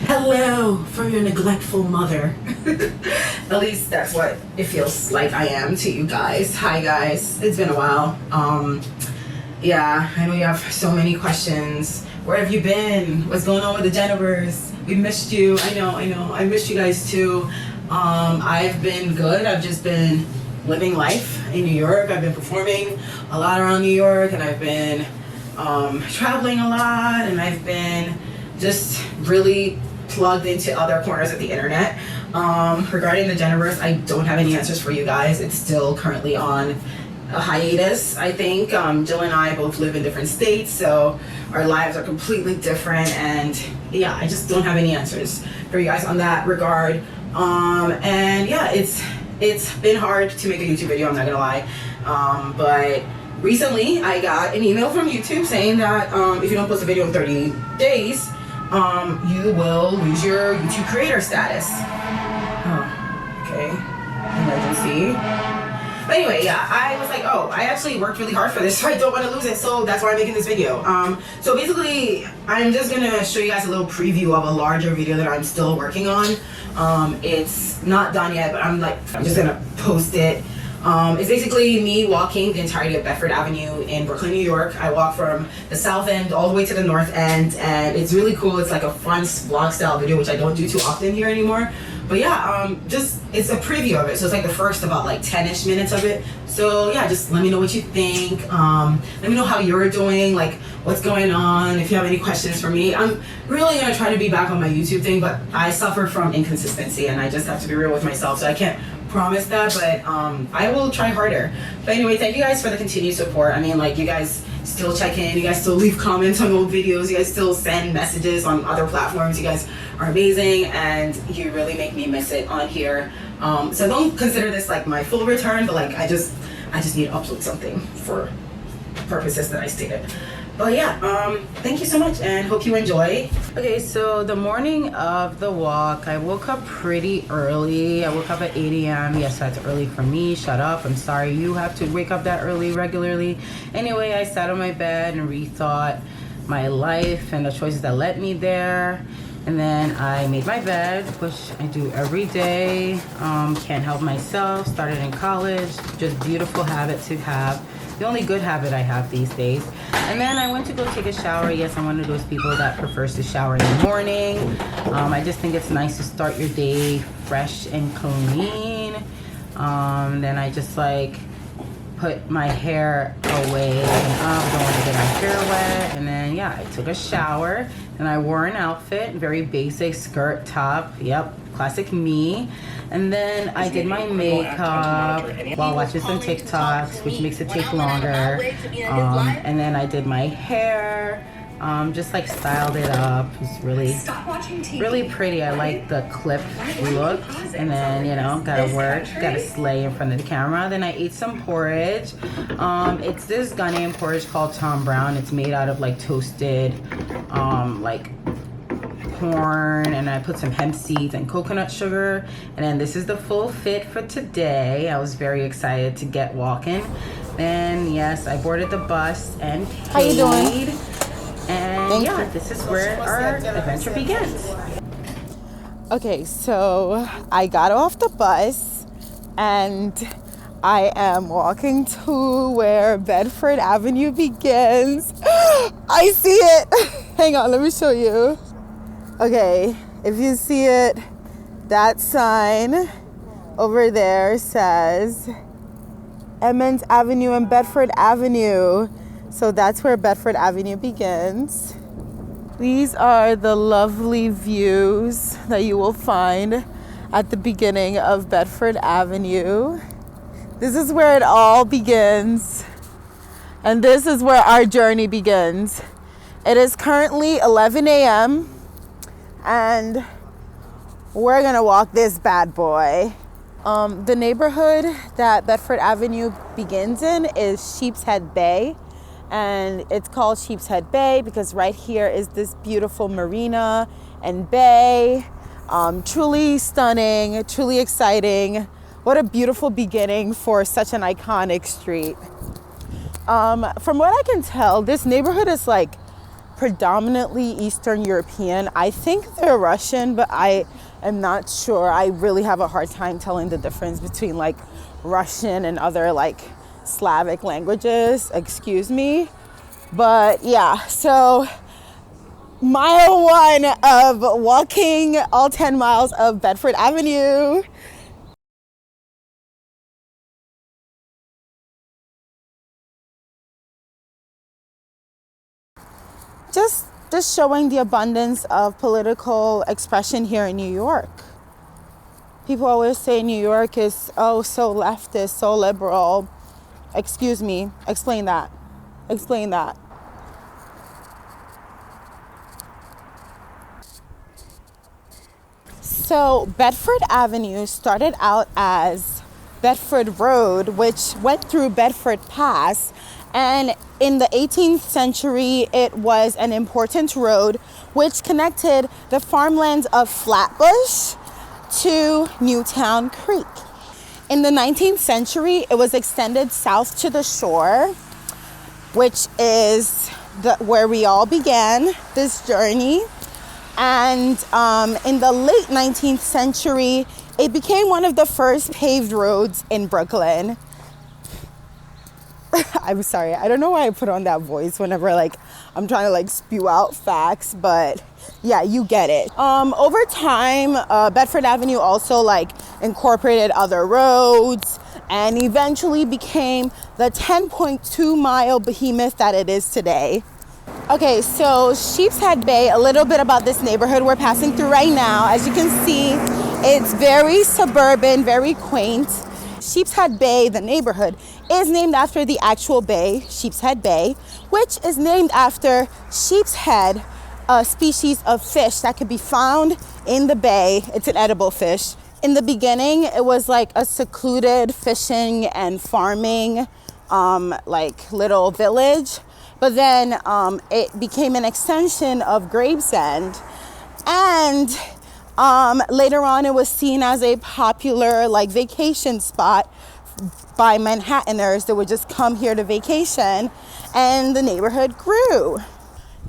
Hello from your neglectful mother. At least that's what it feels like I am to you guys. Hi guys, it's been a while. Yeah, I know you have so many questions. Where have you been? What's going on with the Jennivers? We missed you. I know. I missed you guys too. I've been good. I've just been living life in New York. I've been performing a lot around New York, and I've been traveling a lot, and I've been just really plugged into other corners of the internet. Regarding the Jennivers, I don't have any answers for you guys. It's still currently on a hiatus, I think. Jill and I both live in different states, so our lives are completely different, and yeah, I just don't have any answers for you guys on that regard. And yeah, it's been hard to make a YouTube video, I'm not gonna lie. But recently I got an email from YouTube saying that if you don't post a video in 30 days, you will lose your YouTube creator status. Oh, okay. Emergency. But anyway, yeah, I was like, oh, I actually worked really hard for this, so I don't want to lose it, so that's why I'm making this video. So basically, I'm just gonna show you guys a little preview of a larger video that I'm still working on. It's not done yet, but I'm just gonna post it. It's basically me walking the entirety of Bedford Avenue in Brooklyn, New York. I walk from the south end all the way to the north end, and it's really cool. It's like a fun vlog style video, which I don't do too often here anymore. But yeah, just it's a preview of it, so it's like the first about like 10-ish minutes of it. So yeah, just let me know what you think. Let me know how you're doing, like what's going on. If you have any questions for me, I'm really gonna try to be back on my YouTube thing, but I suffer from inconsistency, and I just have to be real with myself. So I can't promise that, but I will try harder. But anyway, thank you guys for the continued support. I mean, like, you guys still check in, you guys still leave comments on old videos, you guys still send messages on other platforms. You guys are amazing, and you really make me miss it on here. So don't consider this like my full return, but like I just need to upload something for purposes that I stated. But yeah, thank you so much, and hope you enjoy. Okay, so the morning of the walk, I woke up pretty early. I woke up at 8 a.m. Yes, that's early for me. Shut up. I'm sorry you have to wake up that early regularly. Anyway, I sat on my bed and rethought my life and the choices that led me there. And then I made my bed, which I do every day. Can't help myself. Started in college. Just beautiful habit to have. The only good habit I have these days. And then I went to go take a shower. Yes, I'm one of those people that prefers to shower in the morning. I just think it's nice to start your day fresh and clean. Then I just like put my hair away and up, don't want to get my hair wet. And then yeah, I took a shower and I wore an outfit, very basic skirt, top, yep, classic me. And then I did my makeup while watching some TikToks, which makes it take longer. And then I did my hair, just like styled it up. It's really pretty. I like the clip look. And then, you know, gotta work, gotta slay in front of the camera. Then I ate some porridge. It's this Ghanaian porridge called Tom Brown. It's made out of like toasted, like corn, and I put some hemp seeds and coconut sugar. And then this is the full fit for today. I was very excited to get walking. Then yes, I boarded the bus and paid. How you doing? And yeah, this is where our adventure begins. Okay, so I got off the bus and I am walking to where Bedford Avenue begins. I see it. Hang on, let me show you. Okay, if you see it, that sign over there says Emmons Avenue and Bedford Avenue. So that's where Bedford Avenue begins. These are the lovely views that you will find at the beginning of Bedford Avenue. This is where it all begins. And this is where our journey begins. It is currently 11 a.m. and we're gonna walk this bad boy. The neighborhood that Bedford Avenue begins in is Sheepshead Bay. And it's called Sheepshead Bay because right here is this beautiful marina and bay. Truly stunning, truly exciting. What a beautiful beginning for such an iconic street. From what I can tell, this neighborhood is like predominantly Eastern European. I think they're Russian, but I am not sure. I really have a hard time telling the difference between like Russian and other like Slavic languages, excuse me. But yeah, so mile 1 of walking all 10 miles of Bedford Avenue. Just showing the abundance of political expression here in New York. People always say New York is, oh, so leftist, so liberal. Excuse me, explain that. Explain that. So Bedford Avenue started out as Bedford Road, which went through Bedford Pass. And in the 18th century, it was an important road which connected the farmlands of Flatbush to Newtown Creek. In the 19th century, it was extended south to the shore, which is where we all began this journey. And in the late 19th century, it became one of the first paved roads in Brooklyn. I'm sorry, I don't know why I put on that voice whenever like I'm trying to like spew out facts, but yeah, you get it. Over time, Bedford Avenue also like incorporated other roads and eventually became the 10.2 mile behemoth that it is today. Okay, so Sheepshead Bay, a little bit about this neighborhood we're passing through right now. As you can see, it's very suburban, very quaint. Sheepshead Bay, the neighborhood, is named after the actual bay, Sheepshead Bay, which is named after sheep's head, a species of fish that could be found in the bay. It's an edible fish. In the beginning, it was like a secluded fishing and farming like little village. But then it became an extension of Gravesend. And later on, it was seen as a popular like vacation spot by Manhattaners that would just come here to vacation. And the neighborhood grew.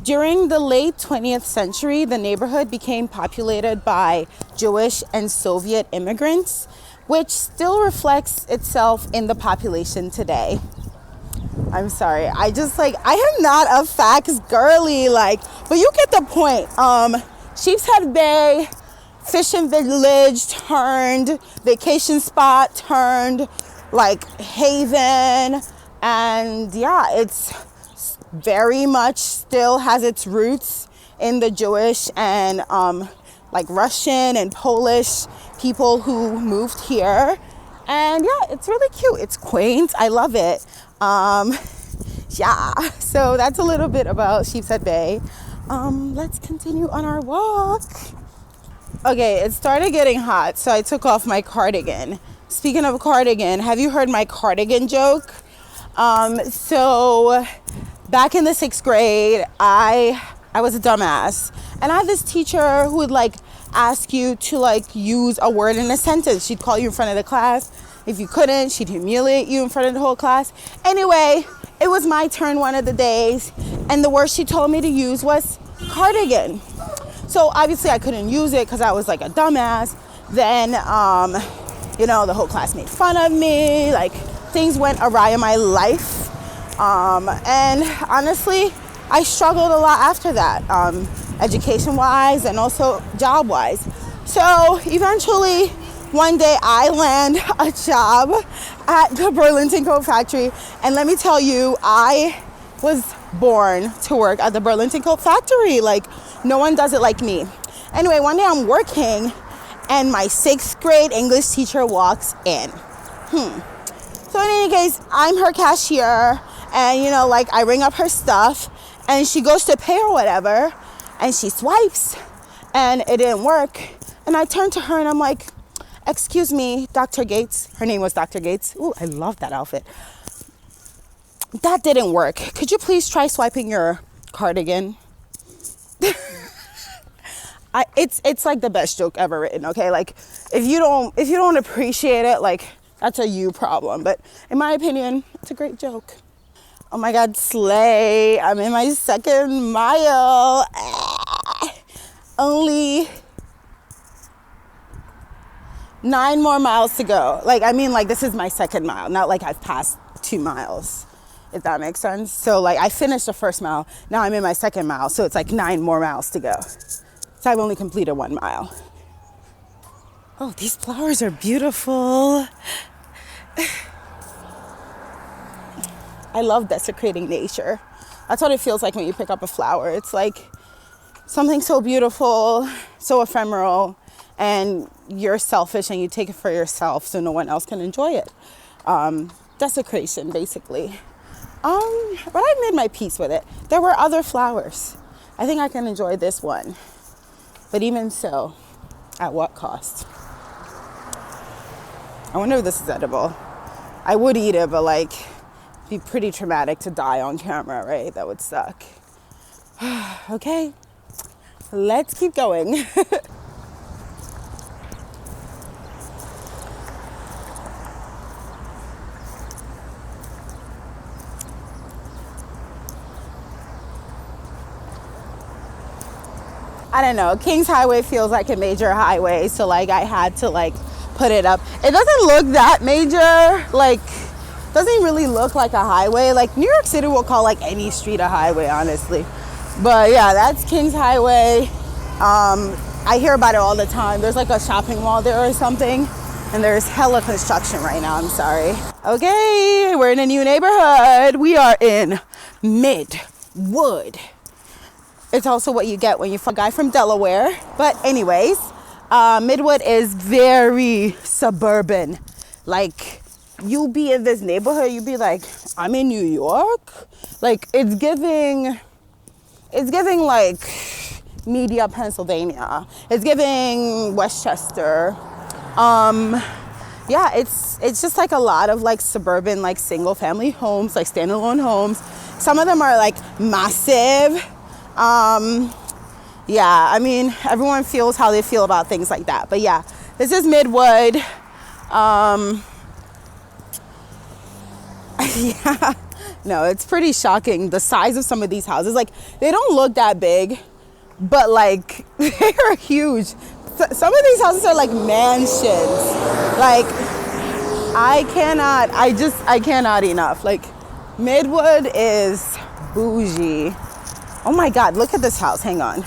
During the late 20th century, the neighborhood became populated by Jewish and Soviet immigrants, which still reflects itself in the population today. I'm sorry, I am not a facts girly, but you get the point. Sheepshead Bay, fishing village turned vacation spot turned haven, and yeah, it's very much still has its roots in the Jewish and Russian and Polish people who moved here. And yeah, it's really cute. It's quaint. I love it. Yeah, so that's a little bit about Sheepshead Bay. Let's continue on our walk. Okay, it started getting hot, so I took off my cardigan. Speaking of cardigan, have you heard my cardigan joke? So back in the 6th grade, I was a dumbass. And I had this teacher who would ask you to use a word in a sentence. She'd call you in front of the class. If you couldn't, she'd humiliate you in front of the whole class. Anyway, it was my turn one of the days, and the word she told me to use was cardigan. So obviously I couldn't use it because I was a dumbass. Then, the whole class made fun of me. Things went awry in my life. And honestly, I struggled a lot after that, education-wise and also job-wise. So eventually, one day I land a job at the Burlington Coat Factory. And let me tell you, I was born to work at the Burlington Coat Factory. No one does it like me. Anyway, one day I'm working and my 6th grade English teacher walks in. So in any case, I'm her cashier, and I ring up her stuff, and she goes to pay or whatever, and she swipes, and it didn't work. And I turn to her and I'm like, "Excuse me, Dr. Gates." Her name was Dr. Gates. Ooh, I love that outfit. "That didn't work. Could you please try swiping your cardigan?" It's the best joke ever written, okay? If you don't appreciate it, that's a you problem. But in my opinion, it's a great joke. Oh my God, slay. I'm in my second mile. Only 9 more miles to go. Like, I mean, like, this is my second mile, not like I've passed 2 miles, if that makes sense. So, like, I finished the first mile. Now I'm in my second mile. So it's like 9 more miles to go. So I've only completed 1 mile. Oh, these flowers are beautiful. I love desecrating nature. That's what it feels like when you pick up a flower. It's like something so beautiful, so ephemeral, and you're selfish and you take it for yourself so no one else can enjoy it. Desecration, basically. But I made my peace with it. There were other flowers. I think I can enjoy this one. But even so, at what cost? I wonder if this is edible. I would eat it, but like, it'd be pretty traumatic to die on camera, right? That would suck. Okay, let's keep going. I don't know, Kings Highway feels like a major highway, so like I had to like put it up. It doesn't look that major, like doesn't really look like a highway. Like New York City will call like any street a highway, honestly. But yeah, that's Kings Highway. I hear about it all the time. There's like a shopping mall there or something, and there's hella construction right now, I'm sorry. Okay, we're in a new neighborhood. We are in Midwood. It's also what you get when you're a guy from Delaware. But anyways, Midwood is very suburban. Like, you'll be in this neighborhood, you'll be like, I'm in New York? Like, it's giving like Media, Pennsylvania. It's giving Westchester. Yeah, it's just like a lot of like suburban, like single family homes, like standalone homes. Some of them are like massive. Yeah, I mean, everyone feels how they feel about things like that. But yeah, this is Midwood. Yeah, no, it's pretty shocking. The size of some of these houses, like they don't look that big, but like they're huge. Some of these houses are like mansions. Like I cannot enough. Like Midwood is bougie. Oh my God, look at this house. Hang on.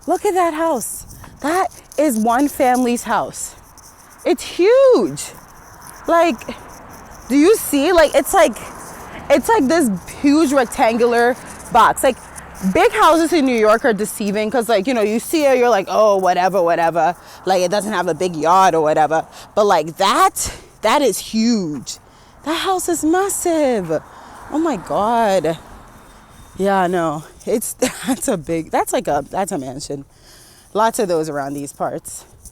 Look at that house. That is one family's house. It's huge. Like, do you see? Like, it's like this huge rectangular box. Like, big houses in New York are deceiving because, like, you know, you see it, you're like, oh, whatever. Like, it doesn't have a big yard or whatever. But like that is huge. That house is massive. Oh my God. Yeah, no, that's a mansion. Lots of those around these parts.